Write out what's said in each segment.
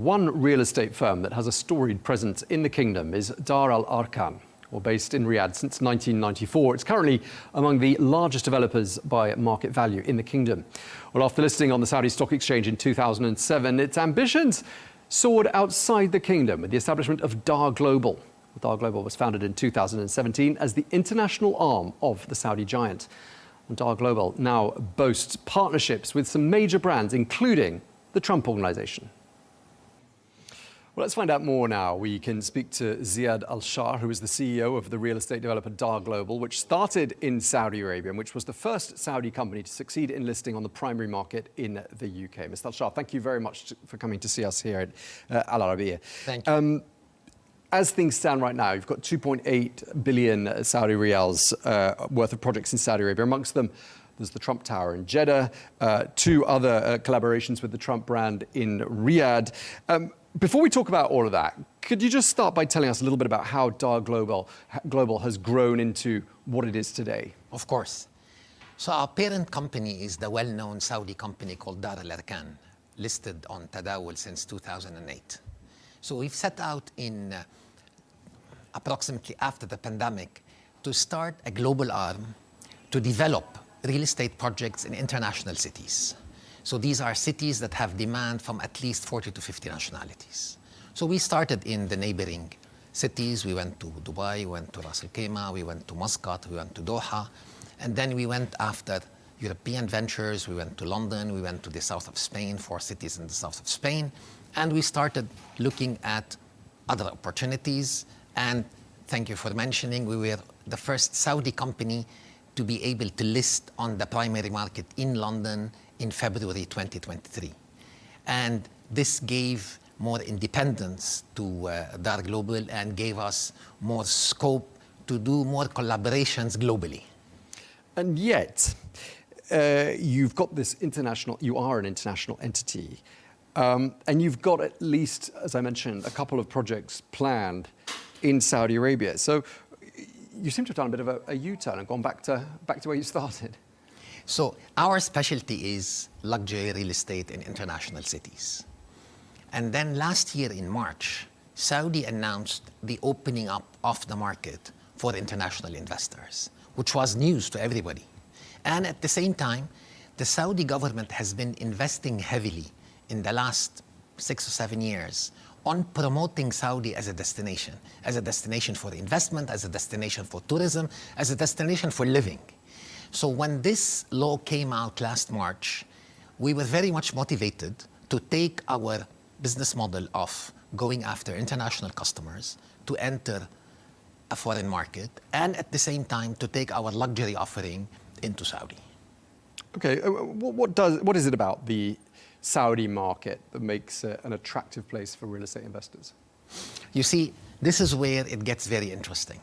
One real estate firm that has a storied presence in the kingdom is Dar Al Arkan, based in Riyadh since 1994. It's currently among the largest developers by market value in the kingdom. Well, after listing on the Saudi Stock Exchange in 2007, its ambitions soared outside the kingdom with the establishment of DarGlobal. DarGlobal was founded in 2017 as the international arm of the Saudi giant. And DarGlobal now boasts partnerships with some major brands, including the Trump Organization. Well, let's find out more now. We can speak to Ziad El Chaar, who is the CEO of the real estate developer DarGlobal, which started in Saudi Arabia and which was the first Saudi company to succeed in listing on the primary market in the UK. Mr. El Chaar, thank you very much for coming to see us here at Al Arabiya. Thank you. As things stand right now, you've got 2.8 billion Saudi riyals worth of projects in Saudi Arabia. Amongst them, there's the Trump Tower in Jeddah, two other collaborations with the Trump brand in Riyadh. Before we talk about all of that, could you just start by telling us a little bit about how DarGlobal has grown into what it is today? Of course. So our parent company is the well-known Saudi company called Dar Al Arkan, listed on Tadawul since 2008. So we've set out in approximately after the pandemic to start a global arm to develop real estate projects in international cities. So these are cities that have demand from at least 40 to 50 nationalities. So we started in the neighboring cities. We went to Dubai, we went to Ras Al Khaimah, we went to Muscat, we went to Doha, and then we went after European ventures. We went to London, we went to the south of Spain, 4 cities in the south of Spain, and we started looking at other opportunities. And thank you for mentioning, we were the first Saudi company to be able to list on the primary market in London in February 2023. And this gave more independence to DarGlobal and gave us more scope to do more collaborations globally. And yet, you've got this international, you are an international entity, and you've got at least, as I mentioned, a couple of projects planned in Saudi Arabia. So you seem to have done a bit of a U-turn and gone back to where you started. So our specialty is luxury real estate in international cities. And then last year in March, Saudi announced the opening up of the market for international investors, which was news to everybody. And at the same time, the Saudi government has been investing heavily in the last 6 or 7 years on promoting Saudi as a destination for investment, as a destination for tourism, as a destination for living. So when this law came out last March, we were very much motivated to take our business model of going after international customers to enter a foreign market, and at the same time to take our luxury offering into Saudi. Okay, what is it about the Saudi market that makes it an attractive place for real estate investors? You see, this is where it gets very interesting,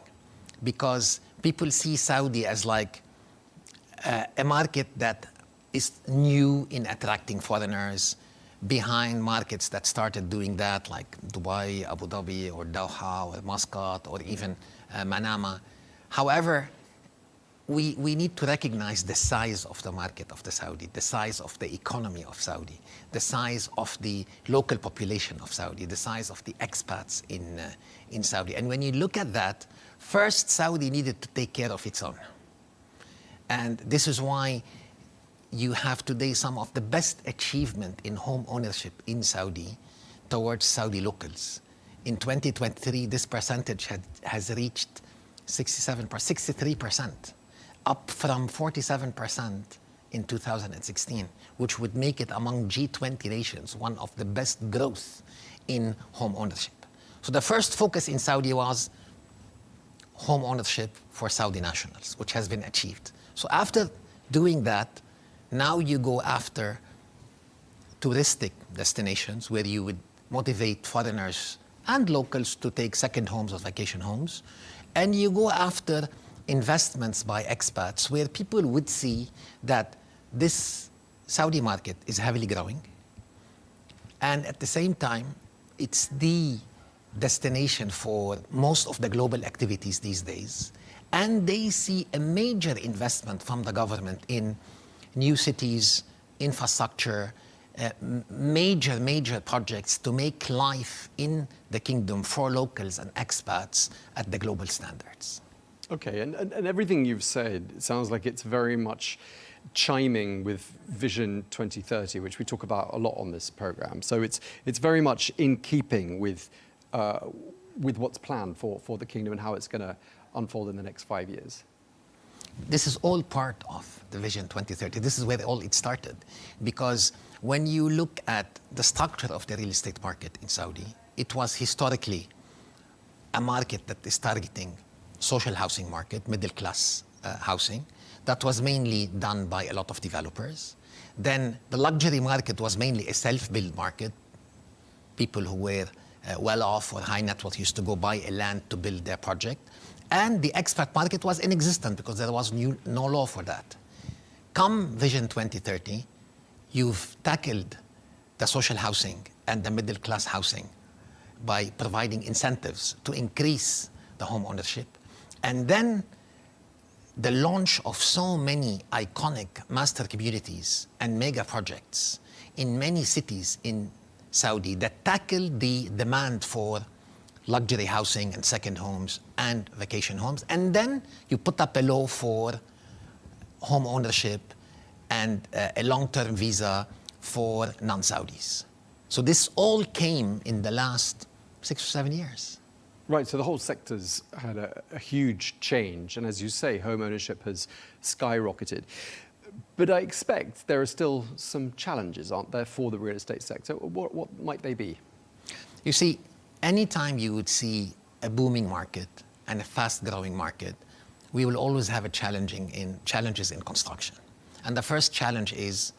because people see Saudi as like a market that is new in attracting foreigners, behind markets that started doing that, like Dubai, Abu Dhabi, or Doha, or Muscat, or even Manama. However, we need to recognize the size of the market of the Saudi, the size of the economy of Saudi, the size of the local population of Saudi, the size of the expats in Saudi. And when you look at that, first Saudi needed to take care of its own. And this is why you have today some of the best achievement in home ownership in Saudi towards Saudi locals. In 2023, this percentage has reached 63%, up from 47% in 2016, which would make it among G20 nations one of the best growth in home ownership. So the first focus in Saudi was home ownership for Saudi nationals, which has been achieved. So after doing that, now you go after touristic destinations where you would motivate foreigners and locals to take second homes or vacation homes. And you go after investments by expats where people would see that this Saudi market is heavily growing. And at the same time, it's the destination for most of the global activities these days. And they see a major investment from the government in new cities, infrastructure, major projects to make life in the kingdom for locals and expats at the global standards. Okay, and everything you've said, it sounds like it's very much chiming with Vision 2030, which we talk about a lot on this program. So it's very much in keeping with what's planned for the kingdom and how it's going to unfold in the next 5 years. This is all part of the Vision 2030. This is where all it started. Because when you look at the structure of the real estate market in Saudi, it was historically a market that is targeting social housing market, middle class housing. That was mainly done by a lot of developers. Then the luxury market was mainly a self-built market. People who were well off or high net worth used to go buy a land to build their project. And the expat market was inexistent because there was no law for that. Come Vision 2030, you've tackled the social housing and the middle class housing by providing incentives to increase the home ownership. And then the launch of so many iconic master communities and mega projects in many cities in Saudi that tackle the demand for luxury housing and second homes and vacation homes. And then you put up a law for home ownership and a long-term visa for non-Saudis. So this all came in the last 6 or 7 years. Right, so the whole sector's had a huge change, and as you say, home ownership has skyrocketed. But I expect there are still some challenges, aren't there, for the real estate sector? What might they be? You see, anytime you would see a booming market and a fast-growing market, we will always have challenges in construction. And the first challenge is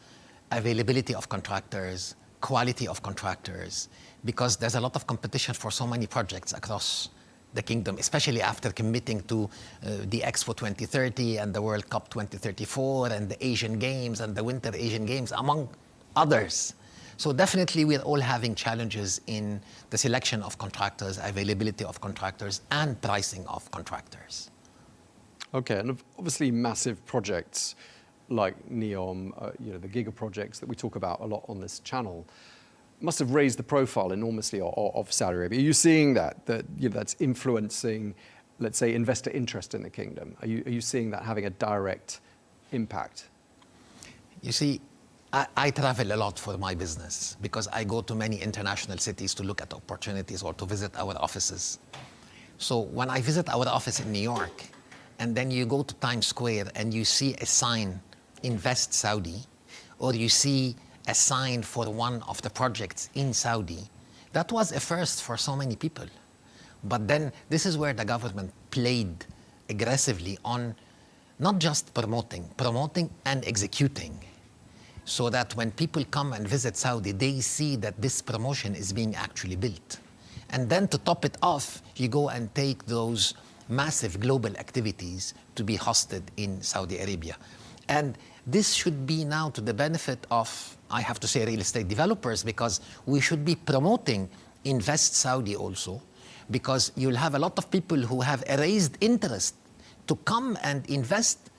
availability of contractors, quality of contractors, because there's a lot of competition for so many projects across the kingdom, especially after committing to the Expo 2030 and the World Cup 2034 and the Asian Games and the Winter Asian Games, among others. So definitely we're all having challenges in the selection of contractors, availability of contractors, and pricing of contractors. Okay, and obviously massive projects like NEOM, the giga projects that we talk about a lot on this channel, must have raised the profile enormously of Saudi Arabia. Are you seeing that's influencing, let's say, investor interest in the kingdom? Are you seeing that having a direct impact? You see, I travel a lot for my business because I go to many international cities to look at opportunities or to visit our offices. So when I visit our office in New York, and then you go to Times Square and you see a sign, Invest Saudi, or you see a sign for one of the projects in Saudi, that was a first for so many people. But then this is where the government played aggressively on not just promoting and executing, so that when people come and visit Saudi, they see that this promotion is being actually built. And then to top it off, you go and take those massive global activities to be hosted in Saudi Arabia. And this should be now to the benefit of, I have to say, real estate developers, because we should be promoting Invest Saudi also, because you'll have a lot of people who have a raised interest to come and invest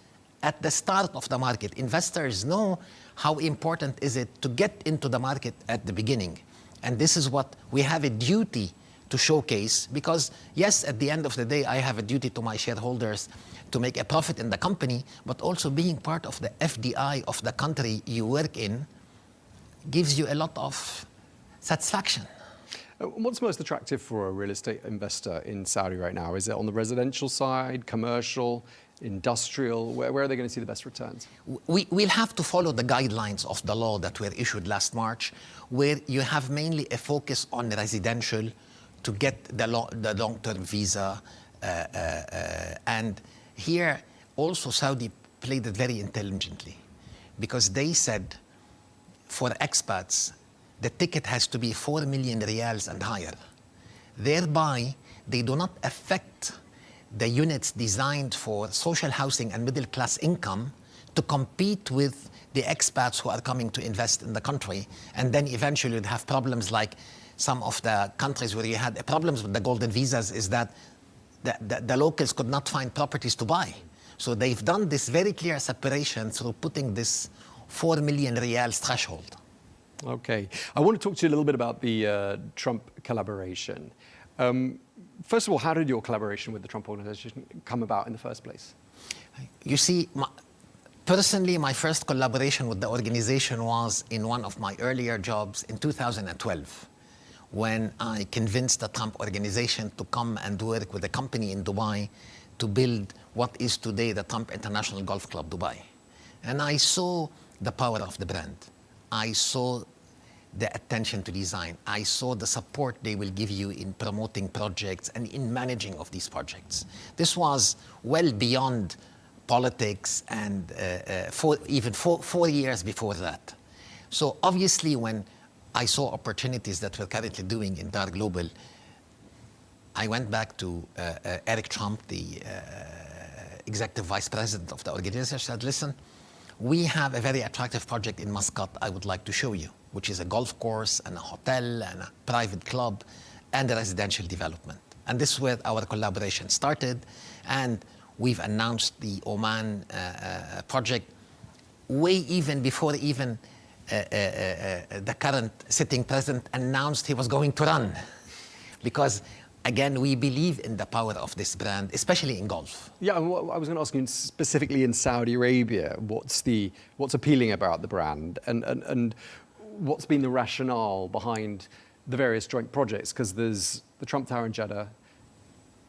at the start of the market. Investors know how important is it to get into the market at the beginning. And this is what we have a duty to showcase, because yes, at the end of the day, I have a duty to my shareholders to make a profit in the company, but also being part of the FDI of the country you work in gives you a lot of satisfaction. What's most attractive for a real estate investor in Saudi right now? Is it on the residential side, commercial, industrial? Where are they going to see the best returns? We'll have to follow the guidelines of the law that were issued last March, where you have mainly a focus on residential to get the long-term visa. And here also Saudi played it very intelligently, because they said for expats, the ticket has to be 4 million riyals and higher. Thereby, they do not affect the units designed for social housing and middle class income to compete with the expats who are coming to invest in the country. And then eventually you'd have problems like some of the countries where you had problems with the golden visas, is that the locals could not find properties to buy. So they've done this very clear separation through putting this 4 million riyals threshold. Okay. I want to talk to you a little bit about the Trump collaboration. First of all, how did your collaboration with the Trump organization come about in the first place? You see, personally, my first collaboration with the organization was in one of my earlier jobs in 2012, when I convinced the Trump organization to come and work with a company in Dubai to build what is today the Trump International Golf Club Dubai. And I saw the power of the brand. I saw the attention to design. I saw the support they will give you in promoting projects and in managing of these projects. This was well beyond politics and even 4 years before that. So obviously when I saw opportunities that we're currently doing in DarGlobal, I went back to Eric Trump, the executive vice president of the organization, said, listen, we have a very attractive project in Muscat I would like to show you, which is a golf course and a hotel and a private club and a residential development. And this is where our collaboration started. And we've announced the Oman project way even before even the current sitting president announced he was going to run. Because again, we believe in the power of this brand, especially in golf. Yeah, I was going to ask you specifically in Saudi Arabia, what's appealing about the brand and what's been the rationale behind the various joint projects? Because there's the Trump Tower in Jeddah,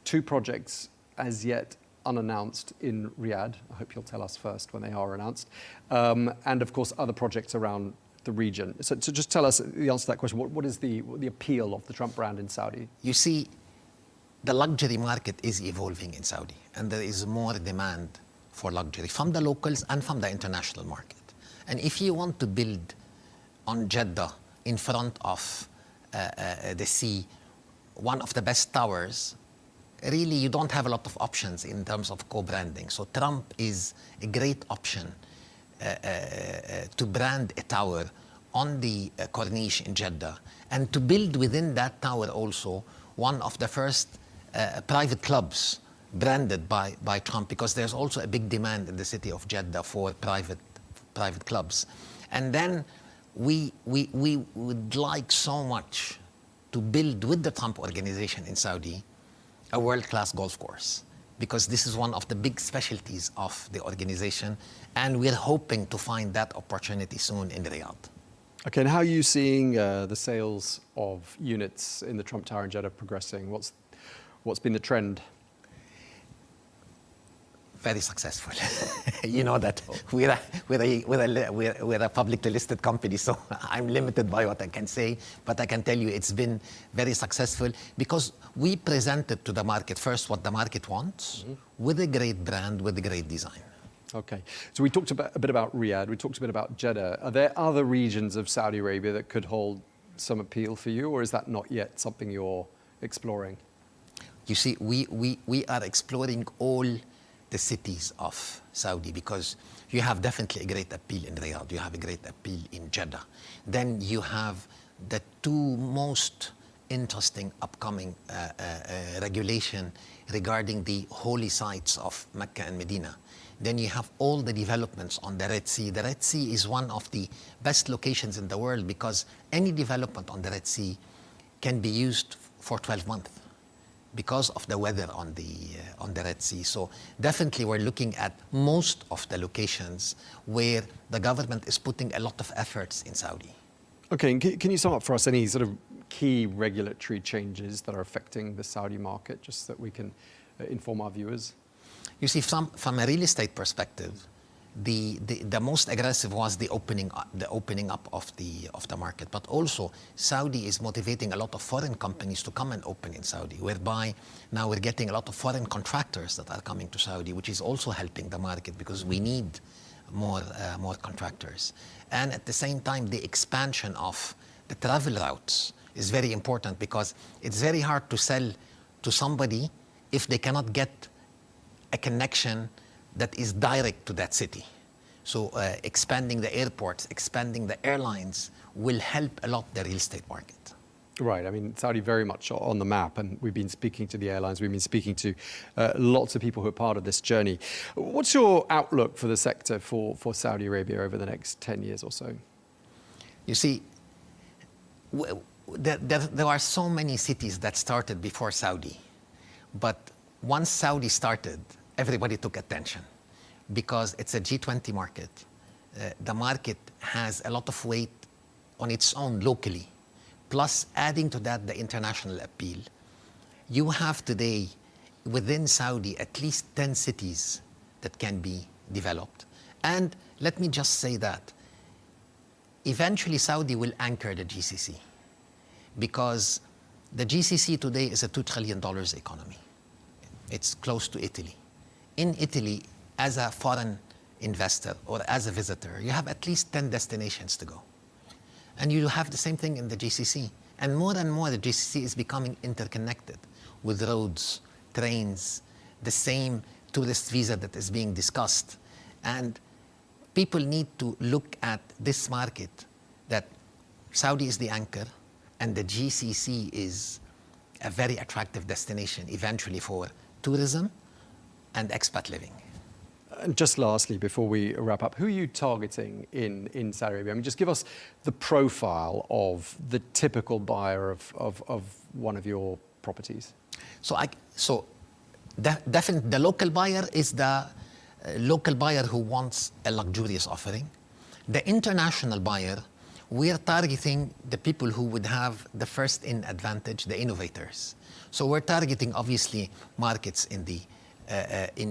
2 projects as yet unannounced in Riyadh. I hope you'll tell us first when they are announced. And of course, other projects around the region. So just tell us the answer to that question. What is the appeal of the Trump brand in Saudi? You see, the luxury market is evolving in Saudi, and there is more demand for luxury from the locals and from the international market. And if you want to build on Jeddah in front of the sea, one of the best towers, really you don't have a lot of options in terms of co-branding. So Trump is a great option to brand a tower on the Corniche in Jeddah and to build within that tower also one of the first private clubs branded by Trump, because there's also a big demand in the city of Jeddah for private clubs. And then we would like so much to build with the Trump organization in Saudi a world-class golf course, because this is one of the big specialties of the organization, and we're hoping to find that opportunity soon in Riyadh. Okay, and how are you seeing the sales of units in the Trump Tower in Jeddah progressing? What's been the trend? Very successful. You know that we're a publicly listed company, so I'm limited by what I can say, but I can tell you it's been very successful because we presented to the market first what the market wants, with a great brand, with a great design. Okay, so we talked a bit about Riyadh, we talked a bit about Jeddah. Are there other regions of Saudi Arabia that could hold some appeal for you, or is that not yet something you're exploring? You see, we are exploring all the cities of Saudi, because you have definitely a great appeal in Riyadh, you have a great appeal in Jeddah. Then you have the 2 most interesting upcoming regulation regarding the holy sites of Mecca and Medina. Then you have all the developments on the Red Sea. The Red Sea is one of the best locations in the world because any development on the Red Sea can be used for 12 months. Because of the weather on the Red Sea. So definitely we're looking at most of the locations where the government is putting a lot of efforts in Saudi. Okay, and can you sum up for us any sort of key regulatory changes that are affecting the Saudi market, just so that we can inform our viewers? You see, from a real estate perspective, the most aggressive was the opening up of the market, but also Saudi is motivating a lot of foreign companies to come and open in Saudi, whereby now we're getting a lot of foreign contractors that are coming to Saudi, which is also helping the market because we need more contractors. And at the same time, the expansion of the travel routes is very important, because it's very hard to sell to somebody if they cannot get a connection that is direct to that city. So expanding the airports, expanding the airlines will help a lot the real estate market. Right, I mean, Saudi very much on the map, and we've been speaking to the airlines, we've been speaking to lots of people who are part of this journey. What's your outlook for the sector for Saudi Arabia over the next 10 years or so? You see, There are so many cities that started before Saudi, but once Saudi started, everybody took attention because it's a G20 market. The market has a lot of weight on its own locally, plus adding to that the international appeal. You have today within Saudi at least 10 cities that can be developed. And let me just say that eventually Saudi will anchor the GCC because the GCC today is a $2 trillion economy. It's close to Italy. In Italy, as a foreign investor or as a visitor, you have at least 10 destinations to go. And you have the same thing in the GCC. And more, the GCC is becoming interconnected with roads, trains, the same tourist visa that is being discussed. And people need to look at this market, that Saudi is the anchor and the GCC is a very attractive destination eventually for tourism and expat living. And just lastly, before we wrap up, who are you targeting in Saudi Arabia? I mean, just give us the profile of the typical buyer of one of your properties. Definitely the local buyer is the local buyer who wants a luxurious offering. The international buyer, we are targeting the people who would have the first in advantage, the innovators. So we're targeting obviously markets in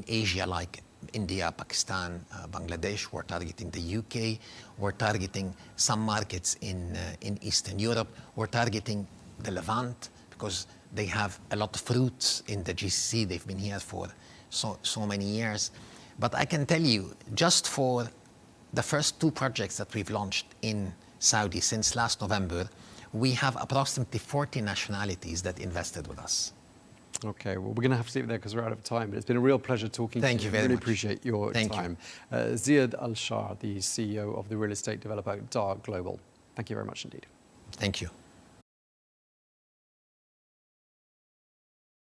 Asia like India, Pakistan, Bangladesh. We're targeting the UK. We're targeting some markets in Eastern Europe. We're targeting the Levant because they have a lot of roots in the GCC. They've been here for so many years. But I can tell you, just for the first 2 projects that we've launched in Saudi since last November, we have approximately 40 nationalities that invested with us. Okay, well, we're going to have to leave it there because we're out of time. But it's been a real pleasure talking to you. Thank you very really much. Appreciate your Thank time. Ziad El Chaar, the CEO of the real estate developer DarGlobal. Thank you very much indeed. Thank you.